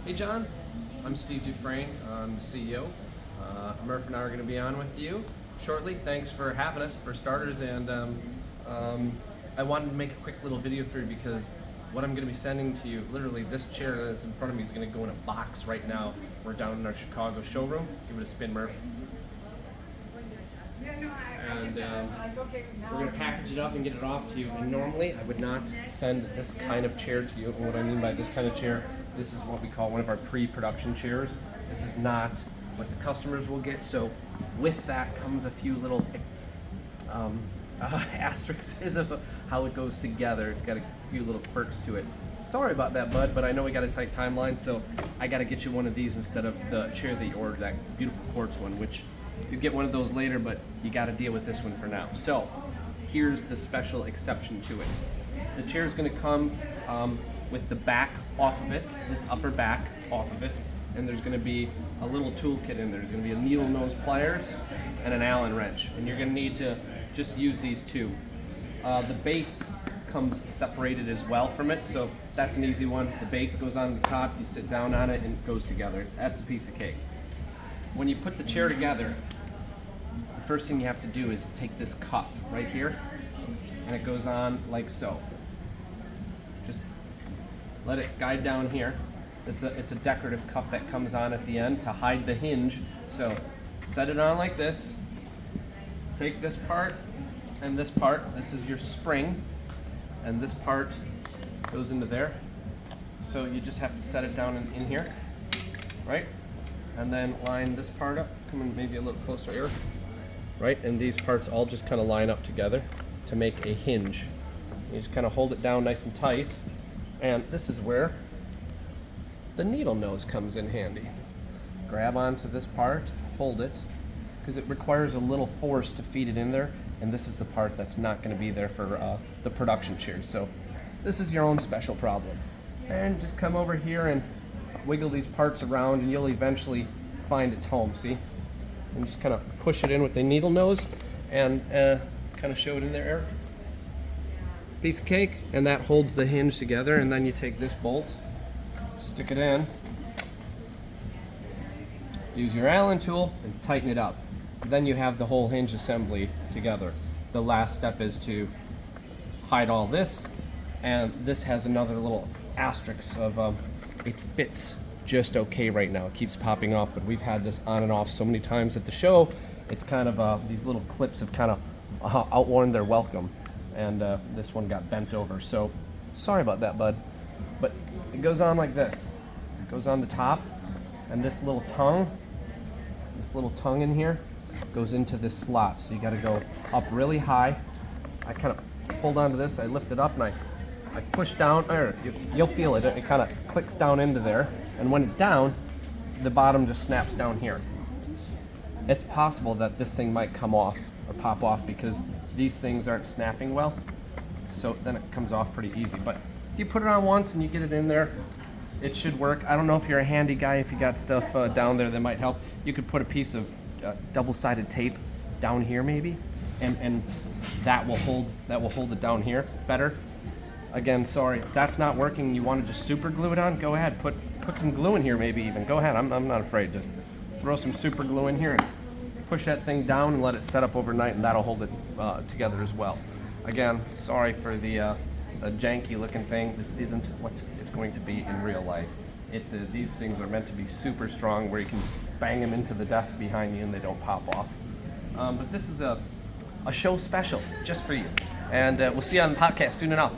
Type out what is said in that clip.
Hey John, I'm Steve Dufresne, I'm the CEO. Murph and I are going to be on with you shortly. Thanks for having us, for starters, and I wanted to make a quick little video for you because what I'm going to be sending to you, literally this chair that's in front of me is going to go in a box right now. We're down in our Chicago showroom. Give it a spin, Murph. And we're going to package it up and get it off to you. And normally I would not send this kind of chair to you. And what I mean by this kind of chair, this is what we call one of our pre-production chairs. This is not what the customers will get. So with that comes a few little asterisks of how it goes together. It's got a few little quirks to it. Sorry about that, bud, but I know we got a tight timeline, so I got to get you one of these instead of the chair that you ordered, that beautiful quartz one, which you get one of those later, but you got to deal with this one for now. So here's the special exception to it. The chair is going to come with the back off of it, this upper back off of it, and there's going to be a little toolkit in there. There's going to be a needle nose pliers and an Allen wrench, and you're going to need to just use these two. The base comes separated as well from it, so that's an easy one. The base goes on the top, you sit down on it, and it goes together. That's a piece of cake. When you put the chair together, the first thing you have to do is take this cuff right here, and it goes on like so. Just let it guide down here. It's a decorative cuff that comes on at the end to hide the hinge. So set it on like this. Take this part and this part. This is your spring, and this part goes into there. So you just have to set it down in here, right? And then line this part up. Come in maybe a little closer here, right? And these parts all just kind of line up together to make a hinge. You just kind of hold it down nice and tight. And this is where the needle nose comes in handy. Grab onto this part, hold it, because it requires a little force to feed it in there, and this is the part that's not going to be there for the production chairs. So this is your own special problem. And just come over here and wiggle these parts around, and you'll eventually find its home, see? And just kind of push it in with the needle nose and kind of show it in there, Eric. Piece of cake, and that holds the hinge together, and then you take this bolt, stick it in, use your Allen tool, and tighten it up. Then you have the whole hinge assembly together. The last step is to hide all this, and this has another little asterisk of it fits just okay right now. It keeps popping off, but we've had this on and off so many times at the show. It's kind of these little clips have kind of outworn their welcome, and this one got bent over. So sorry about that, bud. But it goes on like this. It goes on the top, and this little tongue in here goes into this slot. So you got to go up really high. I kind of hold onto this, I lift it up, and I push down, or you'll feel it. It kind of clicks down into there, and when it's down, the bottom just snaps down here. It's possible that this thing might come off or pop off because these things aren't snapping well, so then it comes off pretty easy. But if you put it on once and you get it in there, it should work. I don't know if you're a handy guy, if you got stuff down there that might help. You could put a piece of double-sided tape down here maybe, and that will hold it down here better. Again, sorry, if that's not working, you want to just super glue it on, go ahead, put some glue in here maybe even. Go ahead, I'm not afraid to throw some super glue in here and push that thing down and let it set up overnight, and that'll hold it together as well. Again, sorry for the janky looking thing. This isn't what it's going to be in real life. These things are meant to be super strong where you can bang them into the desk behind you and they don't pop off. But this is a show special just for you. And we'll see you on the podcast soon enough.